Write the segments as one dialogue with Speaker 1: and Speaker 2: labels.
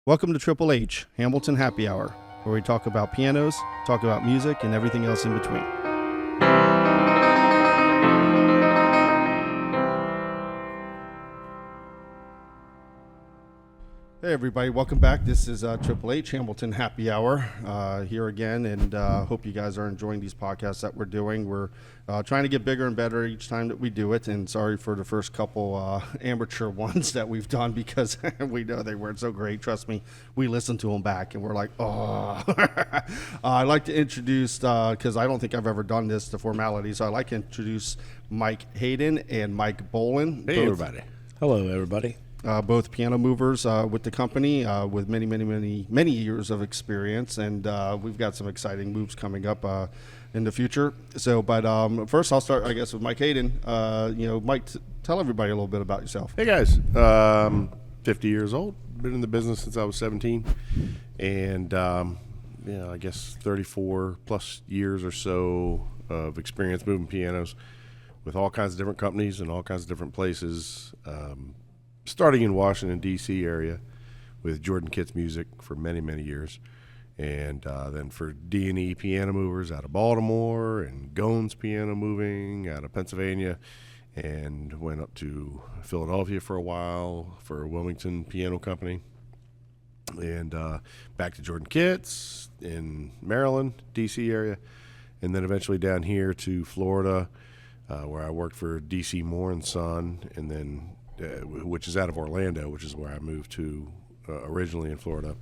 Speaker 1: Welcome to Triple H, Hamilton Happy Hour, where we talk about pianos, talk about music, and everything else in between. Hey everybody, welcome back. This is Triple H, Hamilton Happy Hour, here again, and hope you guys are enjoying these podcasts that we're doing. We're trying to get bigger and better each time that we do it, and sorry for the first couple amateur ones that we've done because we know they weren't so great. Trust me, we listened to them back, and we're like, oh. I'd like to introduce, because I don't think I've ever done this, the formality, so I'd like to introduce Mike Hayden and Mike Bolin.
Speaker 2: Hey, everybody.
Speaker 3: Hello, everybody.
Speaker 1: Both piano movers with the company with many years of experience, and we've got some exciting moves coming up in the future. So, but first I'll start, I guess, with Mike Hayden. Mike, tell everybody a little bit about yourself.
Speaker 2: Hey, guys. 50 years old. Been in the business since I was 17. And, I guess 34 plus years or so of experience moving pianos with all kinds of different companies and all kinds of different places. Starting in Washington, D.C. area with Jordan Kitts Music for many years. And then for D&E Piano Movers out of Baltimore and Gones Piano Moving out of Pennsylvania. And went up to Philadelphia for a while for Wilmington Piano Company. And back to Jordan Kitts in Maryland, D.C. area. And then eventually down here to Florida where I worked for D.C. Moore and Son, and then which is out of Orlando, which is where I moved to originally in Florida.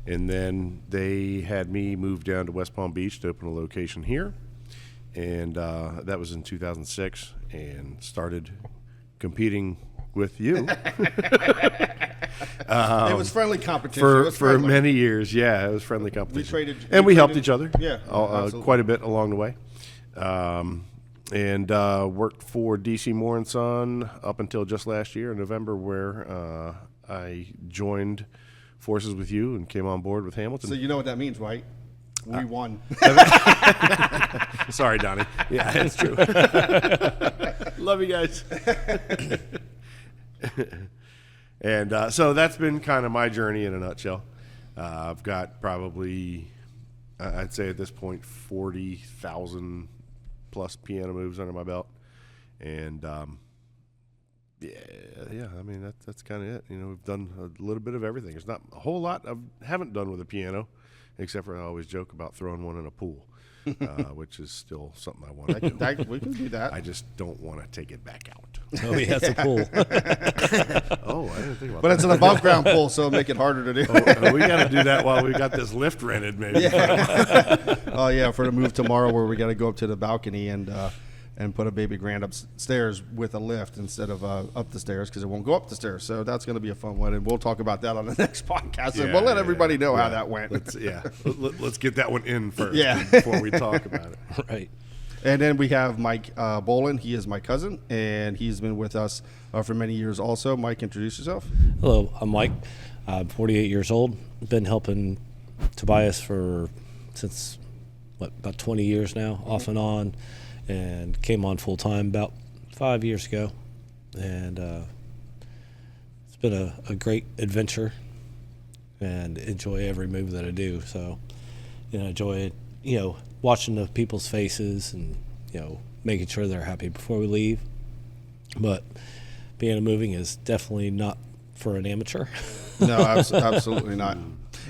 Speaker 2: And then they had me move down to West Palm Beach to open a location here. And that was in 2006, and started competing with you.
Speaker 1: It was friendly competition.
Speaker 2: For many years, yeah, it was friendly competition. We helped each other quite a bit along the way. And worked for D.C. Moore & Son up until just last year in November, where I joined forces with you and came on board with Hamilton.
Speaker 1: So you know what that means, right? We won.
Speaker 2: Sorry, Donnie. Yeah, it's true. Love you guys. And so that's been kind of my journey in a nutshell. I've got probably, I'd say at this point, 40,000 plus piano moves under my belt, and I mean that's kind of it. We've done a little bit of everything. There's not a whole lot I haven't done with a piano, except for I always joke about throwing one in a pool, which is still something I want to do.
Speaker 1: We can do that.
Speaker 2: I just don't want to take it back out.
Speaker 3: Oh, he has a pool.
Speaker 2: Oh, I didn't think about that.
Speaker 1: But it's an above ground pool, so it'll make it harder to do.
Speaker 2: We got to do that while we got this lift rented, maybe.
Speaker 1: Yeah. Oh yeah, for the move tomorrow, where we got to go up to the balcony and put a baby grand upstairs with a lift instead of up the stairs, because it won't go up the stairs. So that's going to be a fun one, and we'll talk about that on the next podcast. And we'll let everybody know how that went.
Speaker 2: Let's get that one in first before we talk about it.
Speaker 3: Right.
Speaker 1: And then we have Mike Bolin. He is my cousin, and he's been with us for many years also. Mike, introduce yourself.
Speaker 3: Hello, I'm Mike. I'm 48 years old. Been helping Tobias since about 20 years now, off and on, and came on full time about 5 years ago. And it's been a great adventure, and enjoy every move that I do. So, enjoy watching the people's faces and making sure they're happy before we leave. But piano moving is definitely not for an amateur.
Speaker 1: No, absolutely not.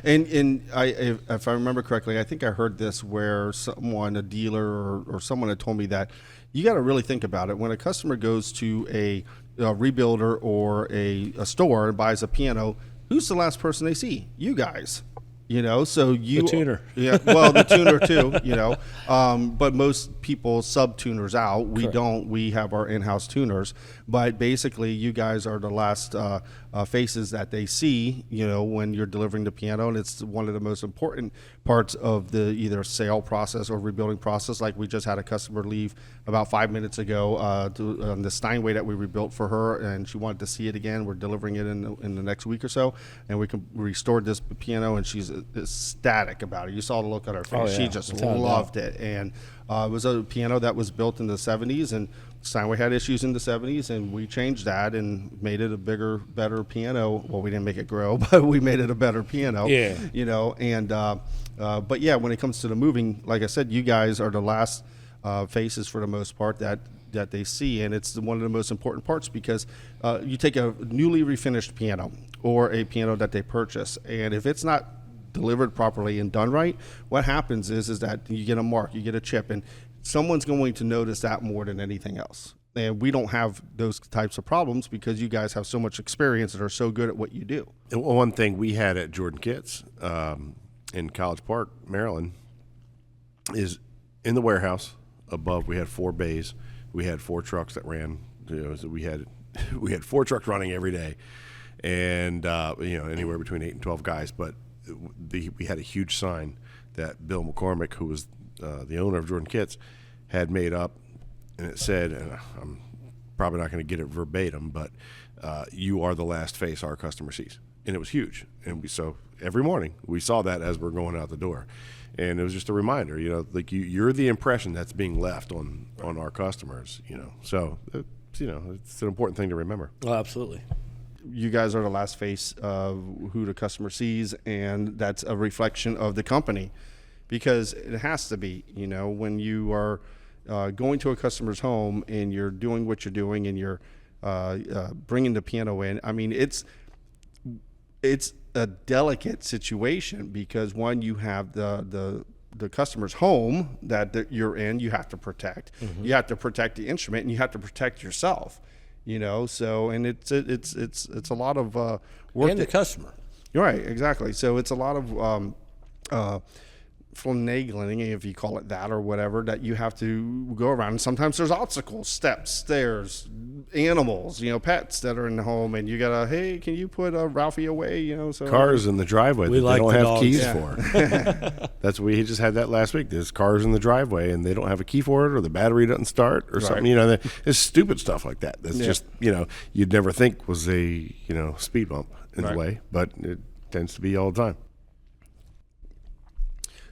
Speaker 1: And if I remember correctly, I think I heard this where a dealer or someone had told me that you got to really think about it. When a customer goes to a rebuilder or a store and buys a piano, who's the last person they see? You guys. So the
Speaker 3: tuner.
Speaker 1: Yeah, well, the tuner too, but most people sub tuners out. We
Speaker 3: Correct.
Speaker 1: don't. We have our in-house tuners, but basically you guys are the last faces that they see, when you're delivering the piano, and it's one of the most important parts of the either sale process or rebuilding process. Like we just had a customer leave about 5 minutes ago on the Steinway that we rebuilt for her, and she wanted to see it again. We're delivering it in the next week or so, and we restored this piano, and she's ecstatic about it. You saw the look on her face.
Speaker 3: Oh, yeah.
Speaker 1: She just
Speaker 3: Without a
Speaker 1: loved it. And it was a piano that was built in the 70s, and Steinway had issues in the 70s, and we changed that and made it a bigger, better piano. Well, we didn't make it grow, but we made it a better piano.
Speaker 3: Yeah.
Speaker 1: You know, and but yeah, when it comes to the moving, like I said, you guys are the last faces for the most part that they see, and it's one of the most important parts, because you take a newly refinished piano or a piano that they purchase, and if it's not delivered properly and done right, what happens is that you get a mark, you get a chip, and someone's going to notice that more than anything else. And we don't have those types of problems because you guys have so much experience and are so good at what you do.
Speaker 2: And one thing we had at Jordan Kits in College Park, Maryland, is in the warehouse above we had 4 bays. We had 4 trucks that ran. So we had 4 trucks running every day, and anywhere between 8 and 12 guys. But we had a huge sign that Bill McCormick, who was the owner of Jordan Kits, had made up, and it said, and I'm probably not going to get it verbatim, but you are the last face our customer sees. And it was huge. And so every morning we saw that as we're going out the door. And it was just a reminder, like you're the impression that's being left on our customers, So, it's an important thing to remember.
Speaker 3: Oh, absolutely.
Speaker 1: You guys are the last face of who the customer sees, and that's a reflection of the company, because it has to be, when you are going to a customer's home and you're doing what you're doing and you're bringing the piano in. I mean, it's a delicate situation, because one, you have the customer's home that you're in, you have to protect. Mm-hmm. You have to protect the instrument, and you have to protect yourself. So, and it's a lot of work.
Speaker 3: And the customer.
Speaker 1: Right, exactly. So it's a lot of finagling, if you call it that or whatever, that you have to go around. And sometimes there's obstacles, steps, stairs, animals, pets that are in the home, and you gotta, hey, can you put Ralphie away? So
Speaker 2: cars in the driveway
Speaker 3: We
Speaker 2: that
Speaker 3: like
Speaker 2: they don't
Speaker 3: the
Speaker 2: have
Speaker 3: dogs.
Speaker 2: keys
Speaker 3: Yeah.
Speaker 2: for. That's we just had that last week. There's cars in the driveway and they don't have a key for it, or the battery doesn't start, or something. It's stupid stuff like that. That's just you'd never think was a speed bump in the way, but it tends to be all the time.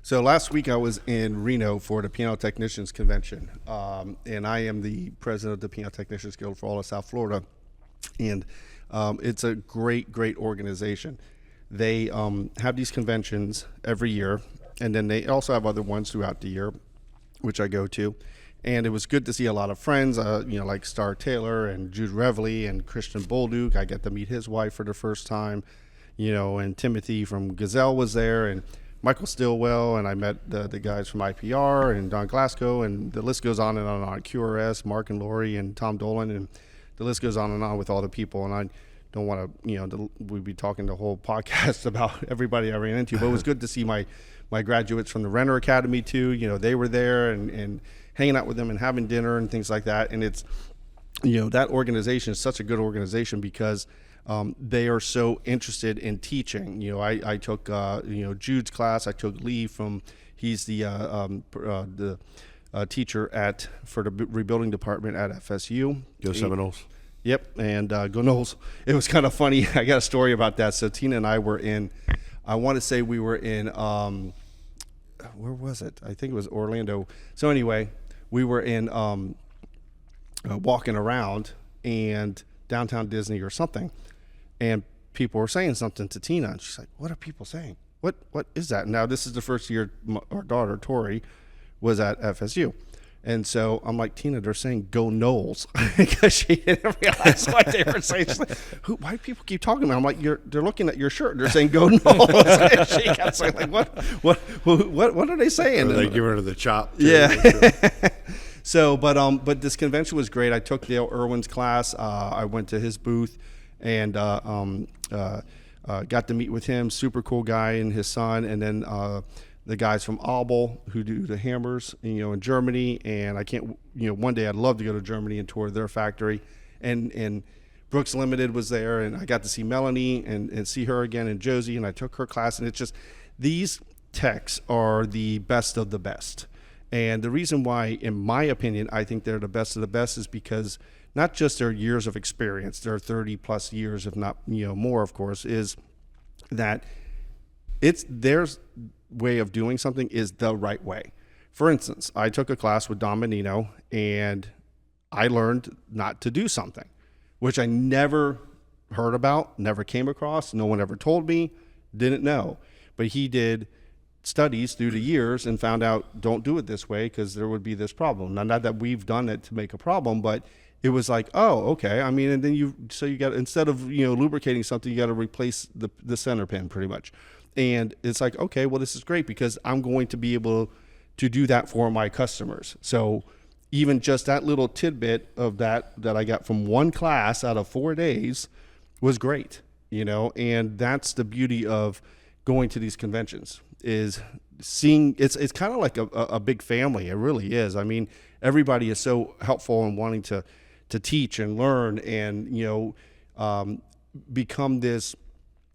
Speaker 1: So last week I was in Reno for the Piano Technicians Convention, and I am the president of the Piano Technicians Guild for all of South Florida, and it's a great organization. They have these conventions every year, and then they also have other ones throughout the year, which I go to. And it was good to see a lot of friends, like Star Taylor and Jude Revely and Christian Bolduc. I got to meet his wife for the first time, and Timothy from Gazelle was there, and Michael Stillwell, and I met the guys from IPR and Don Glasgow, and the list goes on and on. QRS, Mark and Lori, and Tom Dolan, and the list goes on and on with all the people. And I don't want to, we'd be talking the whole podcast about everybody I ran into, but it was good to see my graduates from the Renner Academy too. They were there and hanging out with them and having dinner and things like that. And it's, that organization is such a good organization because they are so interested in teaching. I took Jude's class. I took Lee he's the teacher for the rebuilding department at FSU.
Speaker 2: Go Seminoles.
Speaker 1: Yep, and go Knowles. It was kind of funny. I got a story about that. So Tina and I were I want to say we were in, where was it? I think it was Orlando. So anyway, we were in walking around and downtown Disney or something. And people were saying something to Tina, and she's like, "What are people saying? What is that?" Now this is the first year our daughter Tori was at FSU, and so I'm like, "Tina, they're saying go Knowles," because she didn't realize what they were saying. She's like, why do people keep talking about it? I'm like, they're looking at your shirt. They're saying go Knowles. And she got saying like, what are they saying?
Speaker 2: Or they give her the chop too.
Speaker 1: Yeah. So, but this convention was great. I took Dale Irwin's class. I went to his booth and got to meet with him. Super cool guy and his son. And then the guys from Abel who do the hammers, in Germany. And I can't, one day I'd love to go to Germany and tour their factory. And Brooks Limited was there, and I got to see Melanie and see her again, and Josie, and I took her class. And it's just, these techs are the best of the best. And the reason why, in my opinion, I think they're the best of the best is because not just their years of experience, their 30 plus years, if not more, of course, is that it's their way of doing something is the right way. For instance, I took a class with Don Menino, and I learned not to do something, which I never heard about, never came across. No one ever told me, didn't know. But he did studies through the years and found out, don't do it this way because there would be this problem. Now, not that we've done it to make a problem, but it was like, oh, okay. I mean, and then you got, instead of, lubricating something, you got to replace the center pin pretty much. And it's like, okay, well, this is great because I'm going to be able to do that for my customers. So even just that little tidbit of that I got from one class out of 4 days was great, and that's the beauty of going to these conventions, is seeing, it's kind of like a big family. It really is. I mean, everybody is so helpful and wanting to teach and learn and, become this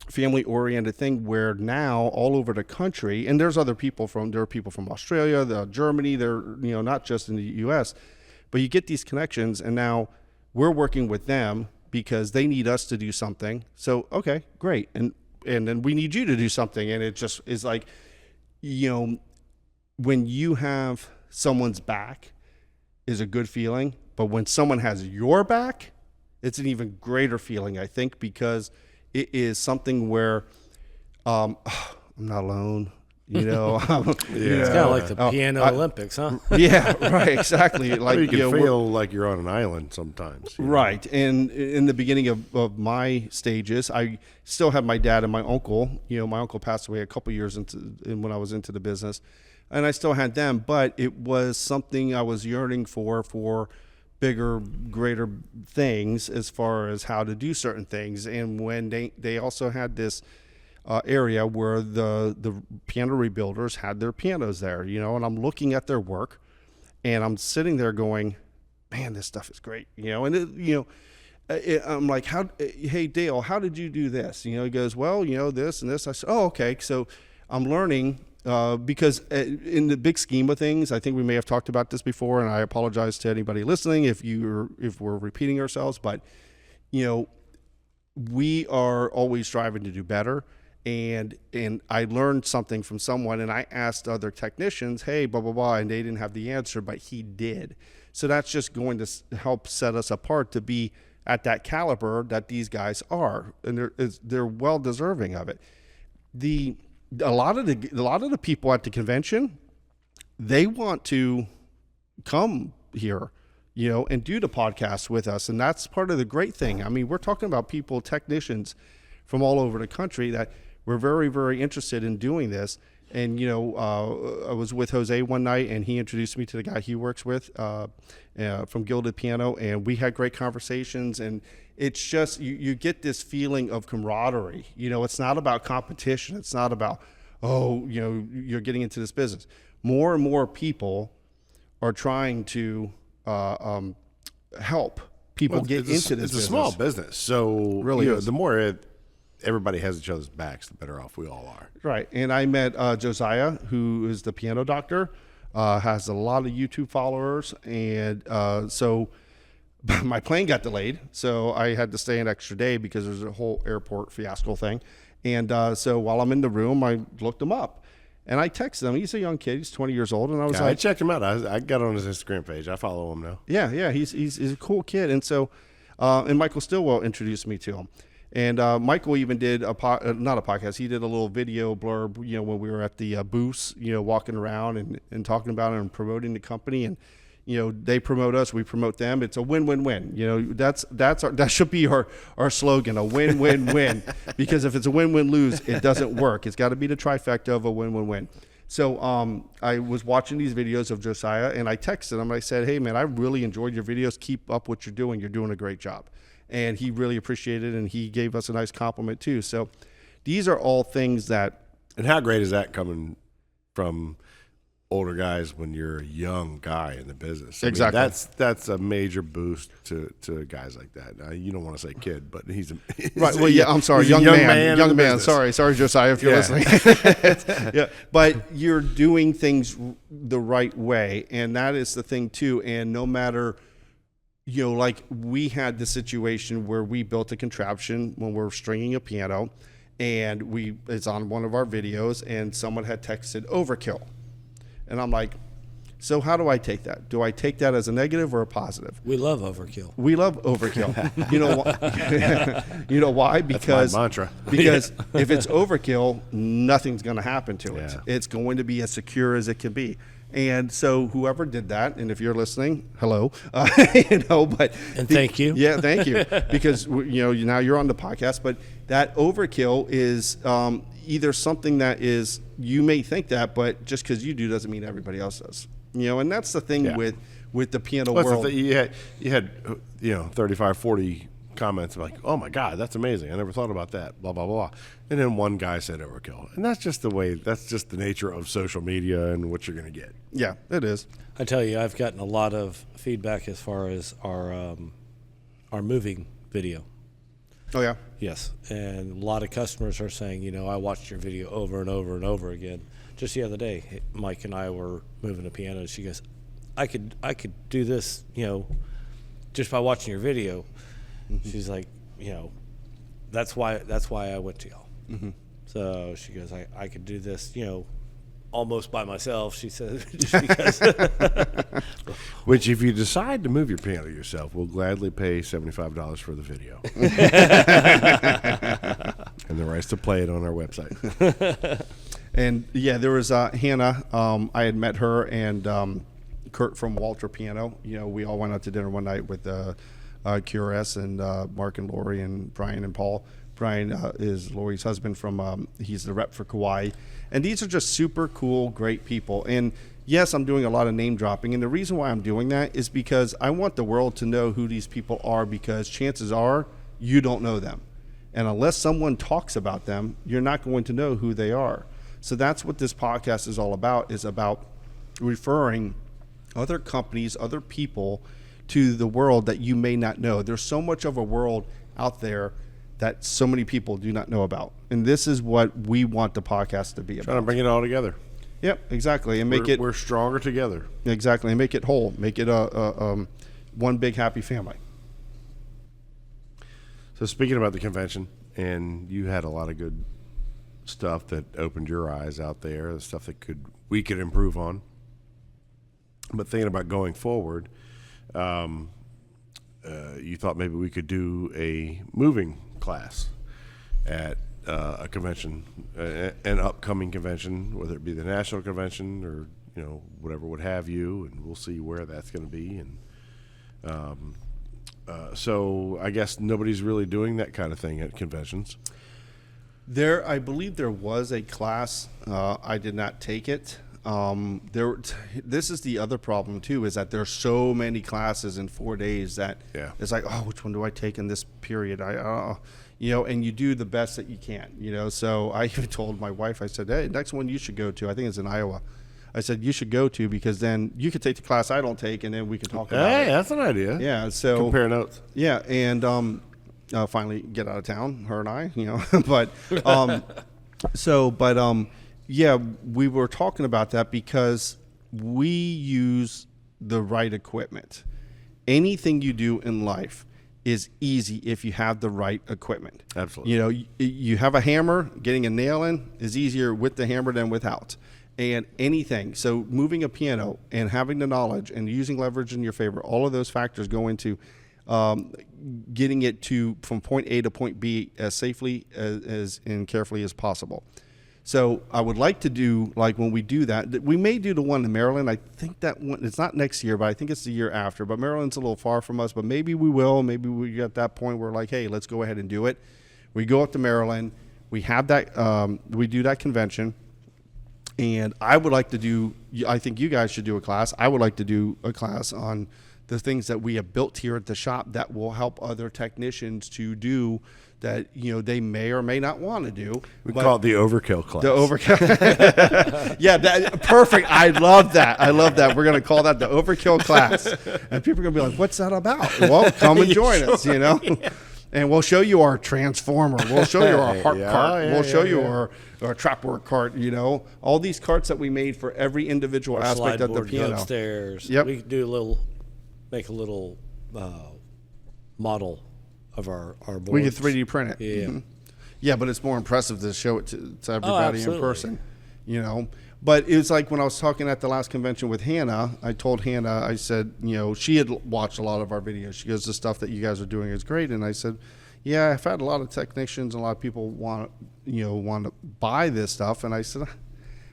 Speaker 1: family-oriented thing where now all over the country, and there are people from Australia, Germany, they're, not just in the U.S., but you get these connections, and now we're working with them because they need us to do something. So, okay, great. And then we need you to do something. And it just is like, when you have someone's back is a good feeling, but when someone has your back, it's an even greater feeling, I think, because it is something where I'm not alone.
Speaker 3: It's kind of like the piano Olympics, huh?
Speaker 1: Yeah, right, exactly. Like
Speaker 2: you can feel like you're on an island sometimes.
Speaker 1: Right, and in the beginning of my stages, I still have my dad and my uncle. My uncle passed away a couple years when I was into the business, and I still had them. But it was something I was yearning for bigger, greater things as far as how to do certain things. And when they also had this area where the piano rebuilders had their pianos there, and I'm looking at their work, and I'm sitting there going, man, this stuff is great, and I'm like, hey Dale, how did you do this? He goes, well, this and this. I said, oh, okay. So I'm learning because in the big scheme of things, I think we may have talked about this before, and I apologize to anybody listening if we're repeating ourselves, but we are always striving to do better. And I learned something from someone, and I asked other technicians, hey, blah, blah, blah, and they didn't have the answer, but he did. So that's just going to help set us apart to be at that caliber that these guys are, and they're well deserving of it. A lot of the people at the convention, they want to come here, and do the podcast with us, and that's part of the great thing. I mean, we're talking about technicians from all over the country that we're very, very interested in doing this. And, I was with Jose one night, and he introduced me to the guy he works with from Gilded Piano, and we had great conversations. And it's just, you get this feeling of camaraderie. It's not about competition. It's not about, you're getting into this business. More and more people are trying to help people get into this business.
Speaker 2: It's a small business. So,
Speaker 1: really
Speaker 2: the more everybody has each other's backs, the better off we all are.
Speaker 1: Right. And I met Josiah, who is the piano doctor, has a lot of YouTube followers. And so my plane got delayed, so I had to stay an extra day because there's a whole airport fiasco thing. And so while I'm in the room, I looked him up. And I texted him. He's a young kid. He's 20 years old. And I was
Speaker 2: I checked him out. I got on his Instagram page. I follow him now.
Speaker 1: Yeah. He's a cool kid. And so, and Michael Stillwell introduced me to him. And Michael even did not a podcast. He did a little video blurb, when we were at the booths, walking around and talking about it and promoting the company. And, they promote us, we promote them. It's a win-win-win. That should be our slogan, a win-win-win. Because if it's a win-win-lose, it doesn't work. It's got to be the trifecta of a win-win-win. So I was watching these videos of Josiah, and I texted him. I said, hey, man, I really enjoyed your videos. Keep up what you're doing. You're doing a great job. And he really appreciated it, and he gave us a nice compliment too. So these are all things that...
Speaker 2: And how great is that coming from older guys when you're a young guy in the business?
Speaker 1: Exactly.
Speaker 2: That's a major boost to guys like that. Now, you don't want to say kid, but he's
Speaker 1: right. Well, yeah, I'm sorry, young man. Sorry, Josiah, if you're listening. Yeah, but you're doing things the right way, and that is the thing too. And no matter... like we had the situation where we built a contraption when we're stringing a piano, and it's on one of our videos, and someone had texted overkill, and I'm like, so how do I take that? Do I take that as a negative or a positive?
Speaker 3: We love overkill.
Speaker 1: We love overkill. You know why? You know why? Because
Speaker 2: That's my mantra.
Speaker 1: Because if it's overkill, nothing's going to happen to it.
Speaker 2: Yeah.
Speaker 1: It's going to be as secure as it can be. And so whoever did that, and if you're listening, hello, but
Speaker 3: thank you.
Speaker 1: Yeah, thank you, because now you're on the podcast. But that overkill is either something that is, you may think that, but just because you do doesn't mean everybody else does. And that's the thing with the piano world.
Speaker 2: You had 35, 40 comments like, oh my God, that's amazing. I never thought about that, blah, blah, blah. And then one guy said overkill. And that's just the nature of social media and what you're going to get.
Speaker 1: Yeah, it is.
Speaker 3: I tell you, I've gotten a lot of feedback as far as our moving video.
Speaker 1: Oh, yeah.
Speaker 3: Yes, and a lot of customers are saying, I watched your video over and over and over again. Just the other day, Mike and I were moving a piano. She goes, I could do this, just by watching your video. Mm-hmm. She's like, that's why I went to y'all. Mm-hmm. So she goes, I could do this, almost by myself. She says, just because.
Speaker 2: Which, if you decide to move your piano yourself, we'll gladly pay $75 for the video, and the rights to play it on our website.
Speaker 1: And yeah, there was Hannah. I had met her and Kurt from Walter Piano. We all went out to dinner one night with QRS and Mark and Lori and Brian and Paul. Brian is Lori's husband he's the rep for Kauai. And these are just super cool, great people. And yes, I'm doing a lot of name dropping. And the reason why I'm doing that is because I want the world to know who these people are, because chances are you don't know them. And unless someone talks about them, you're not going to know who they are. So that's what this podcast is all about, is about referring other companies, other people to the world that you may not know. There's so much of a world out there that so many people do not know about. And this is what we want the podcast to be about.
Speaker 2: Trying to bring it all together.
Speaker 1: Yep, exactly. And
Speaker 2: we're stronger together.
Speaker 1: Exactly. And make it whole. Make it a one big happy family.
Speaker 2: So speaking about the convention, and you had a lot of good stuff that opened your eyes out there, the stuff that we could improve on. But thinking about going forward, you thought maybe we could do a moving class at a convention, an upcoming convention, whether it be the national convention or whatever would have you, and we'll see where that's going to be. And so I guess nobody's really doing that kind of thing at conventions.
Speaker 1: I believe there was a class. I did not take it. This is the other problem too, is that there's so many classes in 4 days that it's like, oh, which one do I take in this period? And you do the best that you can, So I even told my wife, I said, hey, next one you should go to, I think it's in Iowa. I said, you should go to, because then you could take the class I don't take, and then we can talk about it.
Speaker 2: Hey, that's an idea.
Speaker 1: Yeah. So
Speaker 2: compare notes.
Speaker 1: Yeah. And, finally get out of town, her and I, but, yeah, we were talking about that because we use the right equipment. Anything you do in life is easy if you have the right equipment.
Speaker 2: Absolutely.
Speaker 1: You have a hammer, getting a nail in is easier with the hammer than without. And anything. So moving a piano and having the knowledge and using leverage in your favor, all of those factors go into getting it from point A to point B as safely as and carefully as possible. So I would like to do, like when we do that, we may do the one in Maryland. I think that one, it's not next year, but I think it's the year after. But Maryland's a little far from us, but maybe we will. Maybe we get at that point where like, hey, let's go ahead and do it. We go up to Maryland. We have that, we do that convention. And I would like to do, I think you guys should do a class. I would like to do a class on the things that we have built here at the shop that will help other technicians to do that, they may or may not want to do.
Speaker 2: We call it the overkill class.
Speaker 1: The overkill. Yeah, perfect. I love that. We're going to call that the overkill class. And people are going to be like, what's that about? Well, come and join us, Yeah. And we'll show you our transformer. We'll show you our heart cart. We'll show you our trap work cart, all these carts that we made for every individual aspect of the piano.
Speaker 3: Upstairs.
Speaker 1: Yep.
Speaker 3: We could do make a little model of our boards.
Speaker 1: We could 3D print it.
Speaker 3: Yeah.
Speaker 1: Mm-hmm. Yeah, but it's more impressive to show it to everybody in
Speaker 3: absolutely.
Speaker 1: person, you know. But it was like when I was talking at the last convention with Hannah, I told Hannah, I said, you know, she had watched a lot of our videos. She goes, the stuff that you guys are doing is great. And I said, yeah, I've had a lot of technicians, a lot of people want to buy this stuff. And I said,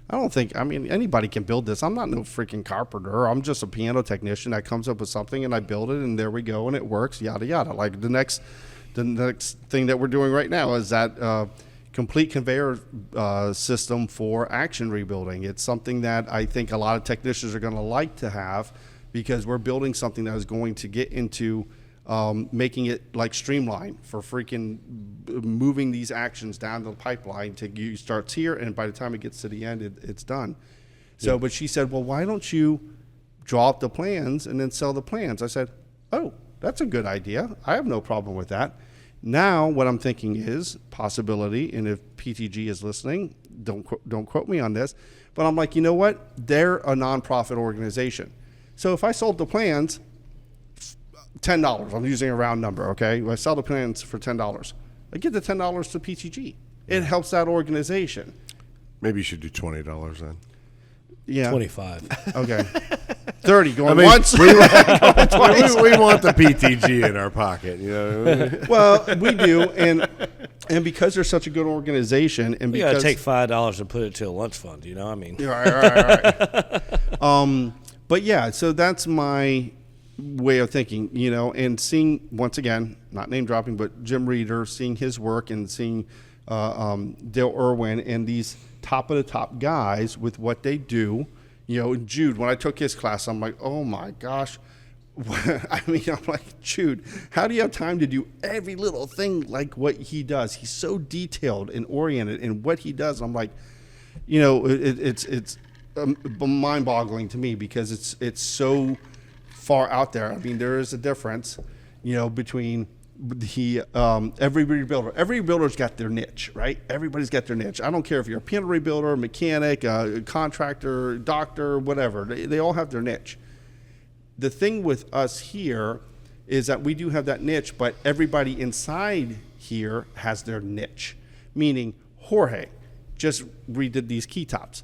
Speaker 1: I don't think, I mean, anybody can build this. I'm not no freaking carpenter. I'm just a piano technician that comes up with something and I build it and there we go and it works, yada, yada. Like the next thing that we're doing right now is that complete conveyor system for action rebuilding. It's something that I think a lot of technicians are going to like to have because we're building something that is going to get into making it like streamline for freaking moving these actions down the pipeline to you starts here and by the time it gets to the end it's done. So but she said, well, why don't you draw up the plans and then sell the plans? I said, oh, that's a good idea. I have no problem with that. Now what I'm thinking is possibility, and if PTG is listening, don't quote me on this, but I'm like, you know what, they're a nonprofit organization, so if I sold the plans $10, I'm using a round number, okay? If I sell the plans for $10, I get the $10 to PTG. It helps that organization.
Speaker 2: Maybe you should do $20 then.
Speaker 1: Yeah.
Speaker 3: 25.
Speaker 1: Okay. 30 going once.
Speaker 2: We want the PTG in our pocket, you know.
Speaker 1: Well, we do, and because they're such a good organization, and
Speaker 3: We
Speaker 1: because
Speaker 3: got to take $5 and put it to a lunch fund, you know? I mean,
Speaker 1: right. But yeah, so that's my way of thinking, you know, and seeing, once again, not name dropping, but Jim Reeder, seeing his work and seeing Dale Irwin and these top of the top guys with what they do, you know, Jude, when I took his class, I'm like, oh my gosh. I mean, I'm like, Jude, how do you have time to do every little thing like what he does? He's so detailed and oriented in what he does. I'm like, you know, it's mind-boggling to me because it's so far out there. I mean, there is a difference, you know, between every rebuilder. Every rebuilder's got their niche, right? Everybody's got their niche. I don't care if you're a piano rebuilder, mechanic, contractor, doctor, whatever. They all have their niche. The thing with us here is that we do have that niche, but everybody inside here has their niche. Meaning, Jorge just redid these key tops.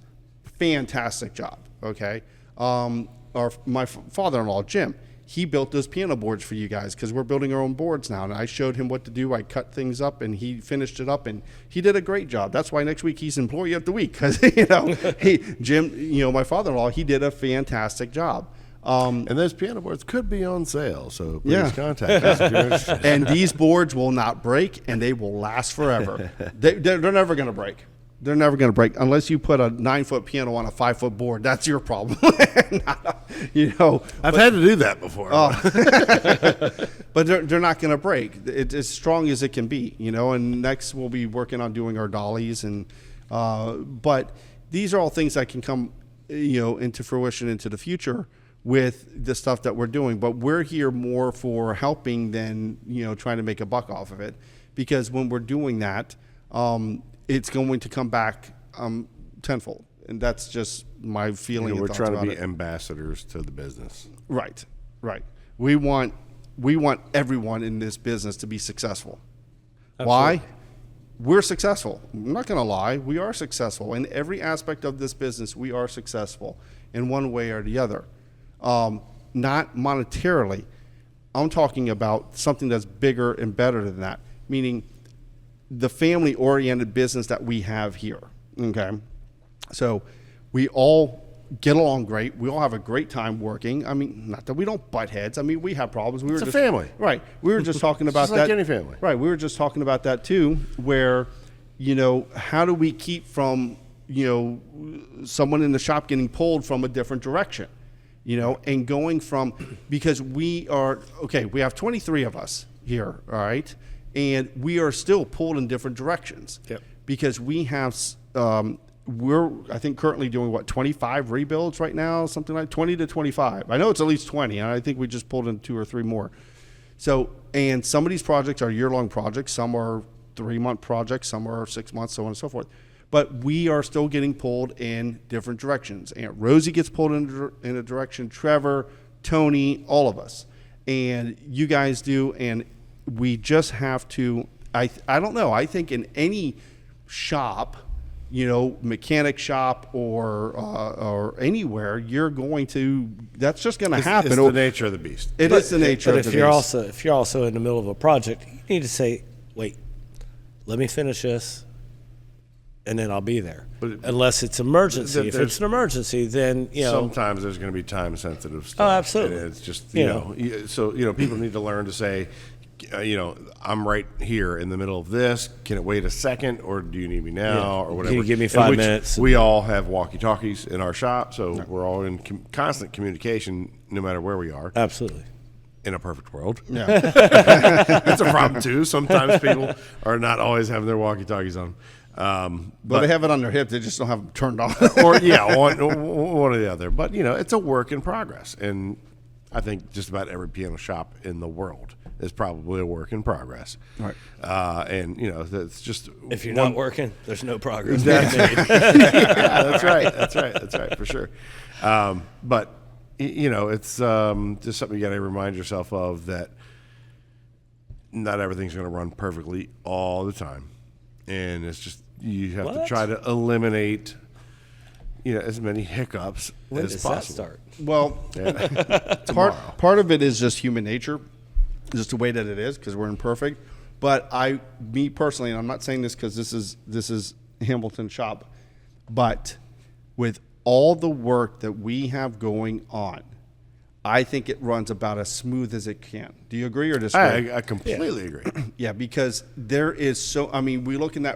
Speaker 1: Fantastic job, okay? My father-in-law, Jim, he built those piano boards for you guys because we're building our own boards now. And I showed him what to do. I cut things up, and he finished it up, and he did a great job. That's why next week he's Employee of the Week because, you know, Jim, you know, my father-in-law, he did a fantastic job.
Speaker 2: And those piano boards could be on sale, so please contact us if you're interested.
Speaker 1: And these boards will not break, and they will last forever. They're never going to break. They're never going to break unless you put a 9-foot piano on a 5-foot board. That's your problem. You know,
Speaker 2: I've had to do that before.
Speaker 1: But they're not going to break. It's as strong as it can be, you know. And next we'll be working on doing our dollies, and but these are all things that can come, you know, into fruition into the future with the stuff that we're doing. But we're here more for helping than, you know, trying to make a buck off of it, because when we're doing that, it's going to come back tenfold, and that's just my feeling.
Speaker 2: You know, we're
Speaker 1: and
Speaker 2: trying to
Speaker 1: thoughts
Speaker 2: be
Speaker 1: about it.
Speaker 2: ambassadors to the business.
Speaker 1: Right. We want everyone in this business to be successful.
Speaker 3: Absolutely.
Speaker 1: Why? We're successful. I'm not going to lie. We are successful in every aspect of this business. We are successful in one way or the other. Not monetarily. I'm talking about something that's bigger and better than that, meaning the family-oriented business that we have here, okay? So we all get along great. We all have a great time working. I mean, not that we don't butt heads. I mean, we have problems.
Speaker 2: It's a family.
Speaker 1: Right. We were just talking about
Speaker 2: Just
Speaker 1: that.
Speaker 2: like any family.
Speaker 1: Right. We were just talking about that too, where, you know, how do we keep from, you know, someone in the shop getting pulled from a different direction, you know, and going from, because we have 23 of us here, all right? And we are still pulled in different directions.
Speaker 3: Yep.
Speaker 1: Because we have, we're, I think, currently doing, 25 rebuilds right now, something like 20 to 25. I know it's at least 20, and I think we just pulled in 2 or 3 more. So, and some of these projects are year-long projects. Some are 3-month projects. Some are 6 months, so on and so forth. But we are still getting pulled in different directions. Aunt Rosie gets pulled in a direction, Trevor, Tony, all of us. And you guys do, and we just have to I don't know. I think in any shop, mechanic shop or anywhere, you're going to. That's just going to happen.
Speaker 2: It's the nature of the beast.
Speaker 1: It is the nature of the beast.
Speaker 3: But if you're also in the middle of a project, you need to say, "Wait, let me finish this, and then I'll be there." Unless it's emergency. If it's an emergency, then
Speaker 2: sometimes there's going to be time sensitive stuff.
Speaker 3: Oh, absolutely.
Speaker 2: And it's just so people need to learn to say, I'm right here in the middle of this. Can it wait a second, or do you need me now, or whatever?
Speaker 3: Can you give me 5 minutes?
Speaker 2: We all have walkie-talkies in our shop, so we're all in constant communication, no matter where we are.
Speaker 3: Absolutely.
Speaker 2: In a perfect world,
Speaker 1: Yeah.
Speaker 2: that's a problem too. Sometimes people are not always having their walkie-talkies on.
Speaker 1: But they have it on their hip. They just don't have them turned on.
Speaker 2: Or one or the other. But it's a work in progress, and I think just about every piano shop in the world is probably a work in progress.
Speaker 1: Right.
Speaker 2: And that's just
Speaker 3: If you're not working, there's no progress.
Speaker 2: Yeah, that's right, for sure. But it's just something you got to remind yourself of, that not everything's going to run perfectly all the time. And it's just, you have to try to eliminate, as many hiccups
Speaker 3: When
Speaker 2: as
Speaker 3: does
Speaker 2: possible.
Speaker 3: that start?
Speaker 1: Well, part of it is just human nature, just the way that it is, because we're imperfect. But me personally, and I'm not saying this because this is Hamilton's shop, but with all the work that we have going on, I think it runs about as smooth as it can. Do you agree or disagree?
Speaker 2: I completely agree.
Speaker 1: Yeah, because there is we look in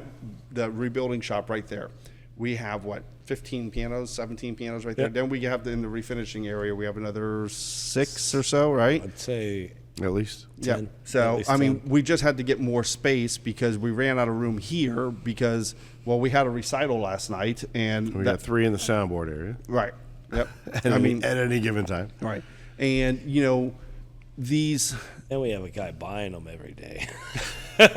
Speaker 1: the rebuilding shop right there. We have 15 pianos, 17 pianos right there.
Speaker 3: Yep.
Speaker 1: Then we have in the refinishing area, we have another 6 or so, right?
Speaker 3: I'd say
Speaker 2: At least.
Speaker 3: 10.
Speaker 1: Yeah. So,
Speaker 3: At least
Speaker 1: I mean,
Speaker 3: 10.
Speaker 1: we just had to get more space because we ran out of room here because, we had a recital last night. And
Speaker 2: We got 3 in the soundboard area.
Speaker 1: right. Yep.
Speaker 2: At any given time.
Speaker 1: Right. And, these,
Speaker 3: And we have a guy buying them every day.
Speaker 1: yeah,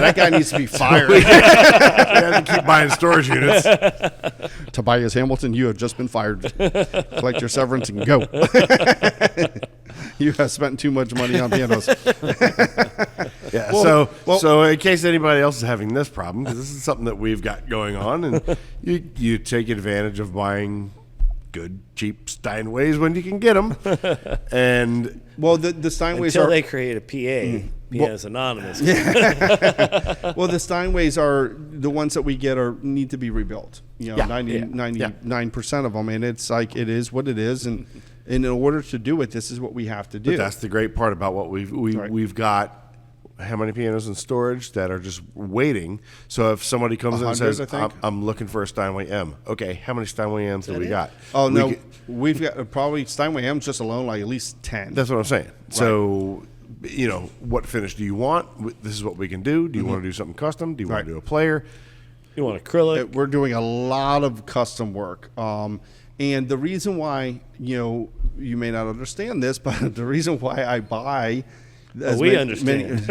Speaker 1: that guy needs to be fired.
Speaker 2: We have to keep buying storage units.
Speaker 1: Tobias Hamilton, you have just been fired. Collect your severance and go. You have spent too much money on pianos.
Speaker 2: Yeah.
Speaker 1: Well,
Speaker 2: so in case anybody else is having this problem, because this is something that we've got going on, and you take advantage of buying good, cheap Steinways when you can get them, and
Speaker 1: the Steinways
Speaker 3: Until
Speaker 1: are
Speaker 3: they create a PA. Pianos Anonymous.
Speaker 1: the Steinways are the ones that we get need to be rebuilt. 99% of them, and it's like it is what it is, and in order to do it, this is what we have to do.
Speaker 2: But that's the great part about what we've got. How many pianos in storage that are just waiting? So if somebody comes in and
Speaker 1: 100,
Speaker 2: says,
Speaker 1: I think.
Speaker 2: I'm looking for a Steinway M. Okay, how many Steinway M's do we got?
Speaker 1: Oh,
Speaker 2: We
Speaker 1: no,
Speaker 2: can-
Speaker 1: we've got probably Steinway M's just alone, like at least 10.
Speaker 2: That's what I'm saying. So, what finish do you want? This is what we can do. Do you want to do something custom? Do you want
Speaker 1: Right.
Speaker 2: to do a player?
Speaker 3: You want acrylic?
Speaker 1: We're doing a lot of custom work. And the reason why, you may not understand this, but the reason why I buy...
Speaker 3: we understand.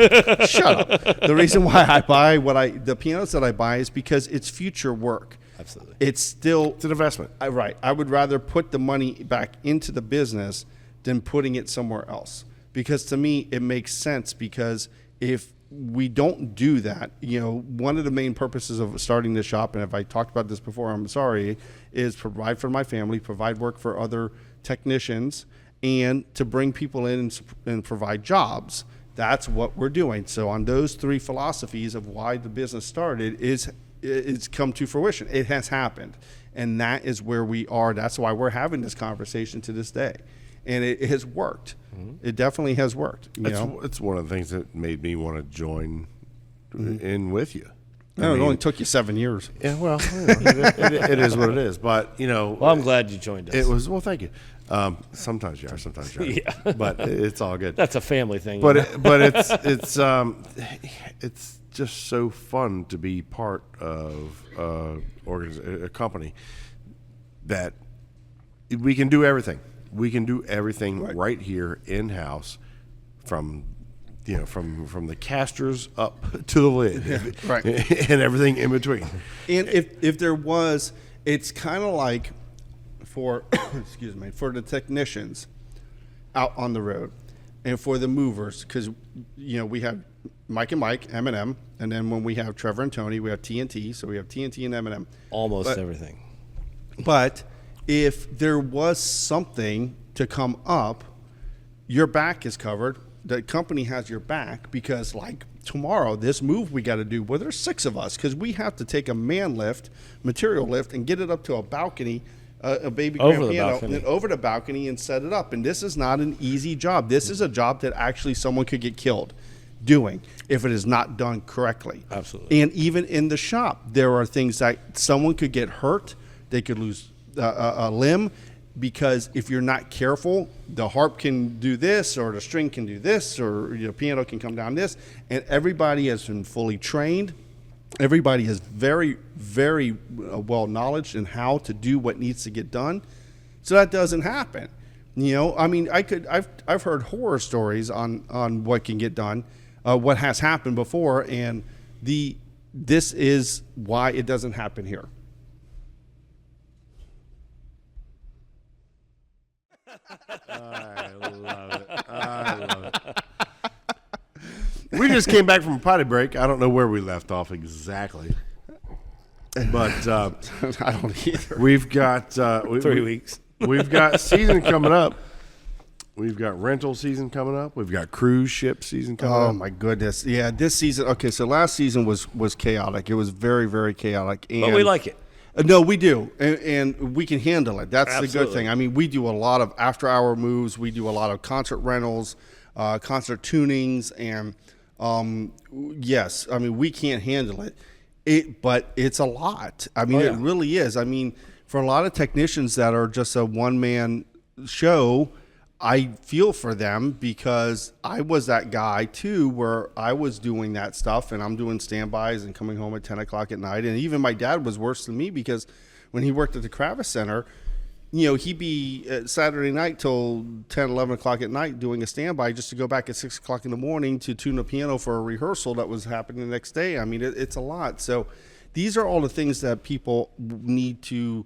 Speaker 1: Shut up. The reason why I buy the pianos that I buy is because it's future work.
Speaker 3: Absolutely.
Speaker 1: It's
Speaker 2: It's an investment.
Speaker 1: right. I would rather put the money back into the business than putting it somewhere else. Because to me, it makes sense, because if we don't do that, one of the main purposes of starting this shop, and if I talked about this before, I'm sorry, is provide for my family, provide work for other technicians, and to bring people in and provide jobs. That's what we're doing. So on those 3 philosophies of why the business started, it's come to fruition. It has happened. And that is where we are. That's why we're having this conversation to this day. And it has worked. Mm-hmm. It definitely has worked.
Speaker 2: It's one of the things that made me want to join in with you.
Speaker 1: It only took you 7 years.
Speaker 2: Yeah, well, it is what it is. But,
Speaker 3: Well, I'm glad you joined us.
Speaker 2: it was, well, thank you. Sometimes you are, sometimes you aren't.
Speaker 3: Yeah.
Speaker 2: But it's all good.
Speaker 3: That's a family thing.
Speaker 2: But it's just so fun to be part of a company that we can do everything. We can do everything right here in house, from the casters up to the lid,
Speaker 1: Right.
Speaker 2: and everything in between.
Speaker 1: And if there was, it's kind of like for excuse me, for the technicians out on the road, and for the movers, because we have Mike and Mike, Eminem, and then when we have Trevor and Tony, we have TNT. So we have TNT and Eminem.
Speaker 3: Almost everything.
Speaker 1: But if there was something to come up, your back is covered. The company has your back, because like tomorrow, this move we got to do, well, there's 6 of us, because we have to take a material lift, and get it up to a balcony, a baby grand piano, and then over the balcony and set it up. And this is not an easy job. This is a job that actually someone could get killed doing if it is not done correctly.
Speaker 3: Absolutely.
Speaker 1: And even in the shop, there are things that someone could get hurt. They could lose a limb, because if you're not careful, the harp can do this, or the string can do this, or piano can come down this. And everybody has been fully trained. Everybody is very, very well knowledge in how to do what needs to get done, so that doesn't happen. I mean, I've heard horror stories on what can get done, what has happened before, and this is why it doesn't happen here.
Speaker 2: I love it. We just came back from a potty break. I don't know where we left off exactly, but
Speaker 1: I don't either.
Speaker 2: we've got
Speaker 3: 3 weeks.
Speaker 2: We've got season coming up. We've got rental season coming up. We've got cruise ship season coming up.
Speaker 1: Oh my goodness! Yeah, this season. Okay, so last season was chaotic. It was very, very chaotic. And
Speaker 3: But we like it.
Speaker 1: No, we do, and we can handle it. That's the good
Speaker 3: Absolutely.
Speaker 1: thing. I mean, we do a lot of after-hour moves. We do a lot of concert rentals, concert tunings, and yes, I mean, we can't handle it. But it's a lot. I mean, It really is. I mean, for a lot of technicians that are just a one-man show, I feel for them, because I was that guy too, where I was doing that stuff, and I'm doing standbys and coming home at 10 o'clock at night. And even my dad was worse than me, because when he worked at the Kravis Center, he'd be Saturday night till 10, 11 o'clock at night doing a standby, just to go back at 6 o'clock in the morning to tune a piano for a rehearsal that was happening the next day. I mean, it's a lot. So these are all the things that people need to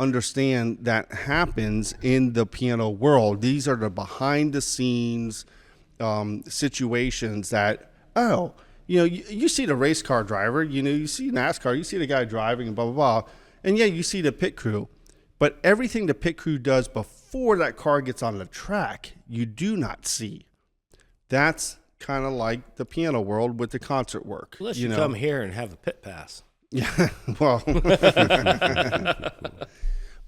Speaker 1: understand that happens in the piano world. These are the behind the scenes situations that, you see the race car driver, you see NASCAR, you see the guy driving and blah, blah, blah. And yeah, you see the pit crew, but everything the pit crew does before that car gets on the track, you do not see. That's kind of like the piano world with the concert work.
Speaker 3: Unless you come here and have a pit pass.
Speaker 1: Yeah, well,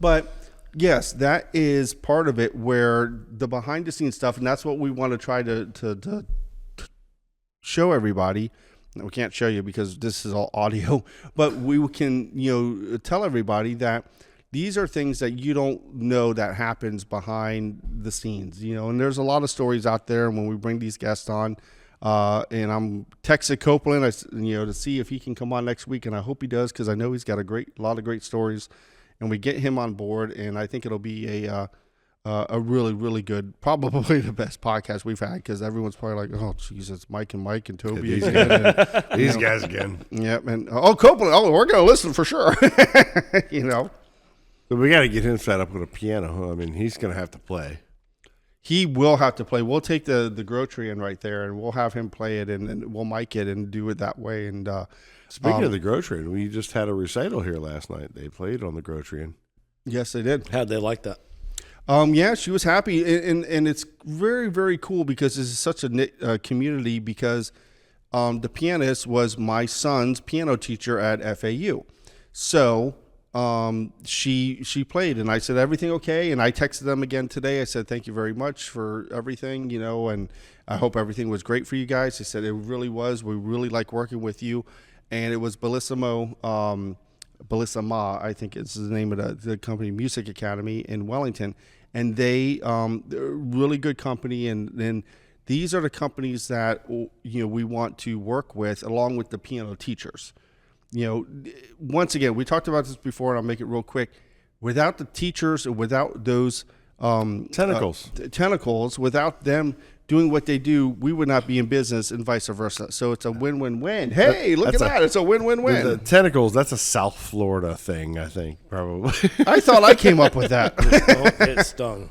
Speaker 1: but yes, that is part of it, where the behind the scenes stuff, and that's what we want to try to show everybody. We can't show you because this is all audio, but we can, tell everybody that these are things that you don't know that happens behind the scenes, and there's a lot of stories out there. And when we bring these guests on, and I'm texting Copeland, to see if he can come on next week, and I hope he does, because I know he's got a lot of great stories, and we get him on board, and I think it'll be a really, really good, probably the best podcast we've had, because everyone's probably like, oh Jesus, Mike and Toby again, and,
Speaker 2: These guys again.
Speaker 1: Yep, and Copeland, we're gonna listen for sure,
Speaker 2: But we got to get him set up with a piano. I mean, he's going to have to play.
Speaker 1: He will have to play. We'll take the Grotrian right there, and we'll have him play it, and we'll mic it and do it that way. And
Speaker 2: Speaking of the Grotrian, we just had a recital here last night. They played on the Grotrian.
Speaker 1: Yes, they did.
Speaker 3: How'd they like that?
Speaker 1: Yeah, she was happy, and it's very, very cool, because this is such a knit community, because the pianist was my son's piano teacher at FAU. So she played, and I said, everything okay? And I texted them again today. I said, thank you very much for everything, and I hope everything was great for you guys. They said it really was. We really like working with you. And it was Bellissimo, Bellissima, I think it's the name of the company, Music Academy in Wellington. And they're a really good company. And these are the companies that, we want to work with, along with the piano teachers. Once again, we talked about this before, and I'll make it real quick. Without the teachers, and without those tentacles, without them doing what they do, we would not be in business, and vice versa. So it's a win-win-win. Hey, look at that. It's a win-win-win.
Speaker 2: The tentacles, that's a South Florida thing, I think, probably.
Speaker 1: I thought I came up with that.
Speaker 3: It stung.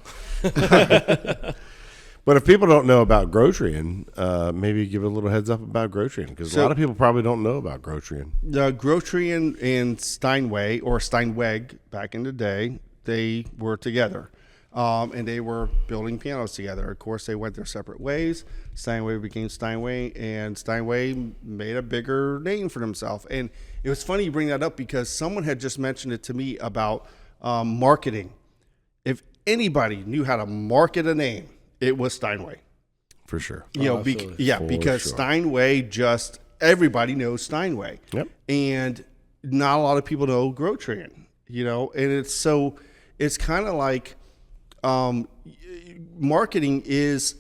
Speaker 2: But if people don't know about Grotrian, maybe give a little heads up about Grotrian, because a lot of people probably don't know about Grotrian.
Speaker 1: The Grotrian and Steinway, or Steinway back in the day, they were together. And they were building pianos together. Of course, they went their separate ways. Steinway became Steinway, and Steinway made a bigger name for themselves. And it was funny you bring that up, because someone had just mentioned it to me about marketing. If anybody knew how to market a name, it was Steinway.
Speaker 2: For sure.
Speaker 1: Because
Speaker 2: sure.
Speaker 1: Steinway, just everybody knows Steinway.
Speaker 2: Yep.
Speaker 1: And not a lot of people know Grotrian, and it's kind of like, marketing is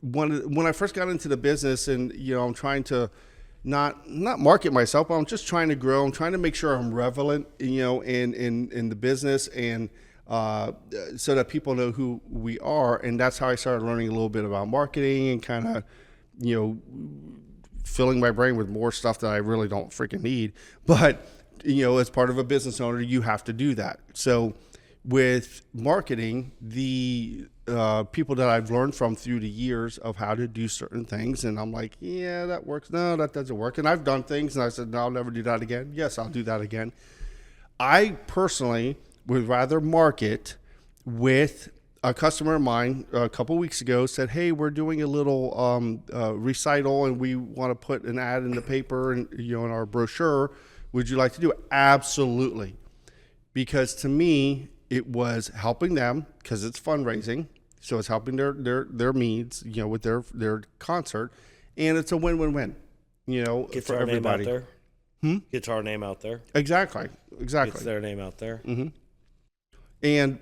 Speaker 1: when I first got into the business, and I'm trying to not market myself, but I'm just trying to grow. I'm trying to make sure I'm relevant, in the business, and so that people know who we are. And that's how I started learning a little bit about marketing, and kind of filling my brain with more stuff that I really don't freaking need. But as part of a business owner, you have to do that. So with marketing, the people that I've learned from through the years of how to do certain things, and I'm like, yeah, that works. No, that doesn't work. And I've done things, and I said, no, I'll never do that again. Yes, I'll do that again. I personally would rather market with a customer of mine a couple weeks ago said, hey, we're doing a little recital, and we want to put an ad in the paper and in our brochure. Would you like to do it? Absolutely. Because to me, it was helping them, because it's fundraising, so it's helping their needs, with their concert, and it's a win-win-win,
Speaker 3: Gets
Speaker 1: for
Speaker 3: our
Speaker 1: everybody.
Speaker 3: name out there. Gets our name out there.
Speaker 1: Exactly.
Speaker 3: Gets their name out there.
Speaker 1: Mm-hmm. And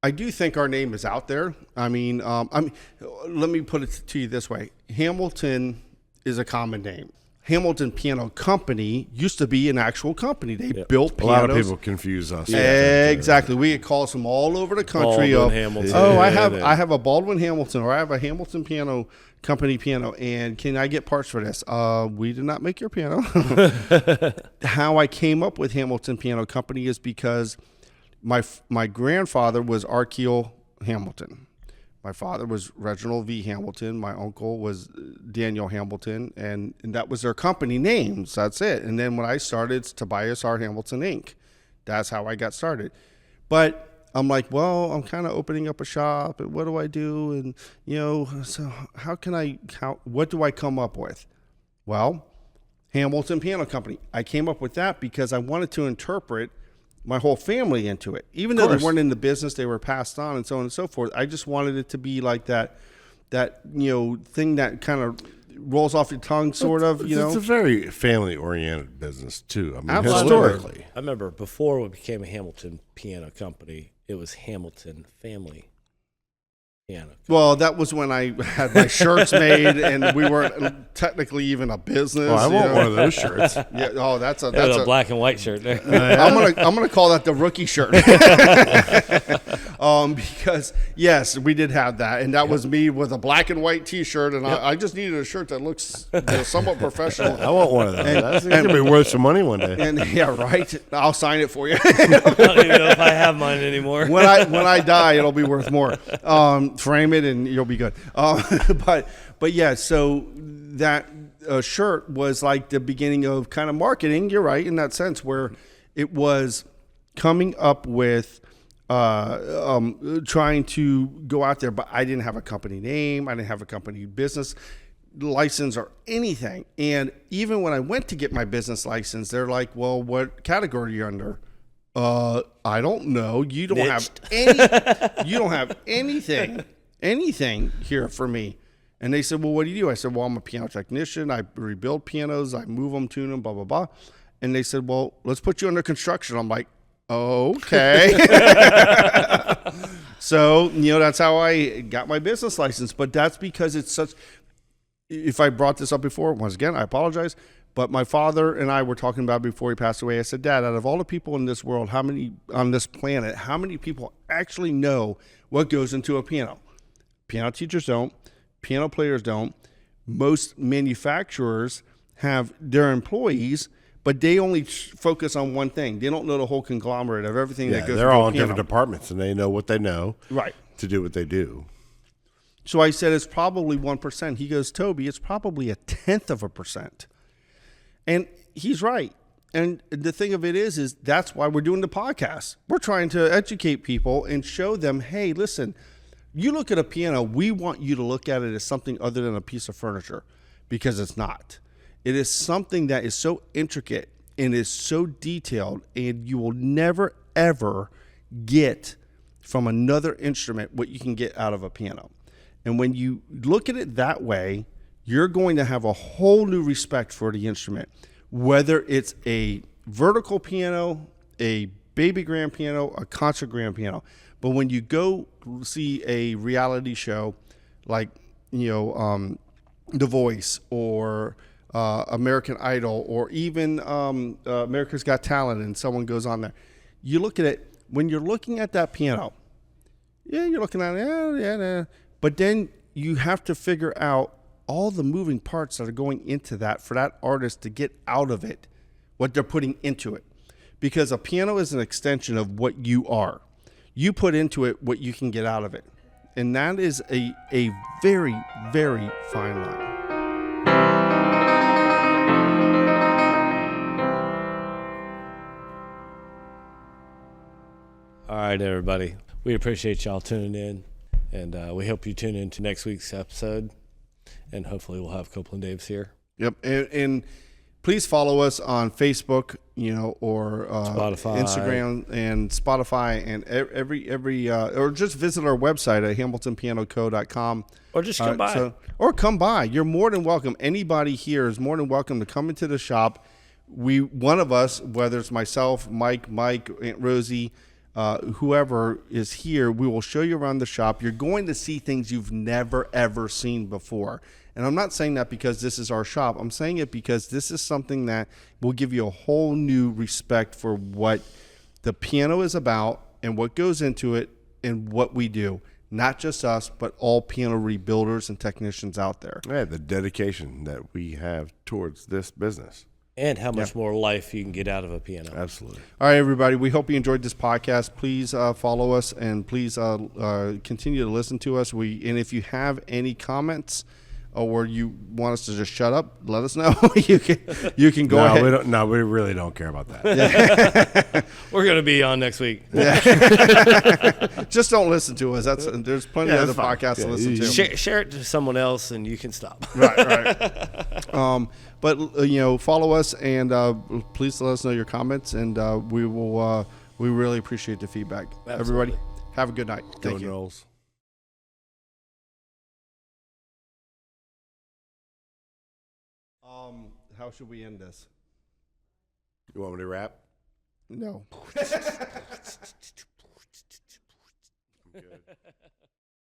Speaker 1: I do think our name is out there. I mean, let me put it to you this way: Hamilton is a common name. Hamilton Piano Company used to be an actual company. They built pianos.
Speaker 2: A lot of people confuse us.
Speaker 1: Exactly. We get calls from all over the country.
Speaker 3: Baldwin Hamilton.
Speaker 1: I have a Baldwin Hamilton, or I have a Hamilton Piano Company piano, and can I get parts for this? We did not make your piano. How I came up with Hamilton Piano Company is because my grandfather was Archeo Hamilton. My father was Reginald V. Hamilton. My uncle was Daniel Hamilton, and that was their company names. That's it. And then when I started, it's Tobias R. Hamilton, Inc. That's how I got started. But I'm like, well, I'm kind of opening up a shop, and what do I do? And, so what do I come up with? Well, Hamilton Piano Company. I came up with that because I wanted to interpret my whole family into it. Even though they weren't in the business, they were passed on and so on and so forth. I just wanted it to be like that thing that kind of rolls off your tongue, sort of,
Speaker 2: It's a very family-oriented business, too. I mean,
Speaker 1: Absolutely.
Speaker 2: historically.
Speaker 3: I remember before we became a Hamilton Piano Company, it was Hamilton Family Piano Company.
Speaker 1: Well, that was when I had my shirts made, and we weren't technically even a business.
Speaker 2: Oh, I want one of those shirts.
Speaker 1: Yeah. Oh, that's a
Speaker 3: black and white shirt there.
Speaker 1: I'm gonna call that the rookie shirt. Because yes, we did have that, and that was me with a black and white T-shirt, and I just needed a shirt that looks somewhat professional.
Speaker 2: I want one of those. That's going to be worth some money one day.
Speaker 1: And yeah, right. I'll sign it for you.
Speaker 3: I don't even know if I have mine anymore.
Speaker 1: When I die, it'll be worth more. Frame it, and you'll be good. But yeah, so that shirt was like the beginning of kind of marketing. You're right in that sense, where it was coming up with trying to go out there, but I didn't have a company name. I didn't have a company business license or anything. And even when I went to get my business license, they're like, well, what category are you under? I don't know. You don't have anything here for me. And they said, well, what do you do? I said, well, I'm a piano technician. I rebuild pianos. I move them, tune them, blah, blah, blah. And they said, well, let's put you under construction. I'm like, okay. So, that's how I got my business license. But that's because it's such, if I brought this up before, once again, I apologize. But my father and I were talking about before he passed away. I said, Dad, out of all the people in this world, how many on this planet, how many people actually know what goes into a piano? Piano teachers don't. Piano players don't. Most manufacturers have their employees, but they only focus on one thing. They don't know the whole conglomerate of everything that goes into a piano.
Speaker 2: They're all in different departments, and they know what they know
Speaker 1: right
Speaker 2: to do what they do.
Speaker 1: So I said, it's probably 1%. He goes, Toby, it's probably 0.1%. And he's right. And the thing of it is that's why we're doing the podcast. We're trying to educate people and show them, hey, listen, you look at a piano, we want you to look at it as something other than a piece of furniture, because it's not. It is something that is so intricate and is so detailed, and you will never, ever get from another instrument what you can get out of a piano. And when you look at it that way, you're going to have a whole new respect for the instrument, whether it's a vertical piano, a baby grand piano, a concert grand piano. But when you go see a reality show like, The Voice or American Idol, or even America's Got Talent, and someone goes on there, you look at it, when you're looking at that piano, you're looking at it, but then you have to figure out all the moving parts that are going into that for that artist to get out of it what they're putting into it. Because a piano is an extension of what you are. You put into it what you can get out of it. And that is a very, very fine line.
Speaker 3: All right, everybody. We appreciate y'all tuning in, and we hope you tune in to next week's episode, and hopefully we'll have Copeland Davis here.
Speaker 1: Yep. And please follow us on Facebook, or
Speaker 3: Spotify,
Speaker 1: Instagram, and Spotify, and every or just visit our website at hamiltonpianoco.com.
Speaker 3: Or just come by.
Speaker 1: Or come by. You're more than welcome. Anybody here is more than welcome to come into the shop. One of us, whether it's myself, Mike, Aunt Rosie, whoever is here, we will show you around the shop. You're going to see things you've never, ever seen before. And I'm not saying that because this is our shop. I'm saying it because this is something that will give you a whole new respect for what the piano is about and what goes into it and what we do. Not just us, but all piano rebuilders and technicians out there.
Speaker 2: Yeah, the dedication that we have towards this business.
Speaker 3: And how much more life you can get out of a piano.
Speaker 2: Absolutely.
Speaker 1: All right, everybody. We hope you enjoyed this podcast. Please follow us, and please continue to listen to us. And if you have any comments or you want us to just shut up, let us know. you can go ahead.
Speaker 2: We really don't care about that.
Speaker 3: We're going to be on next week.
Speaker 1: Just don't listen to us. There's plenty of other podcasts to listen to.
Speaker 3: Share it to someone else, and you can stop.
Speaker 1: Right. But follow us, and please let us know your comments, and we will. We really appreciate the feedback.
Speaker 3: Absolutely.
Speaker 1: Everybody, have a good night. Thank you.
Speaker 2: Rolls.
Speaker 1: How should we end this?
Speaker 2: You want me to rap?
Speaker 1: No.
Speaker 2: Good.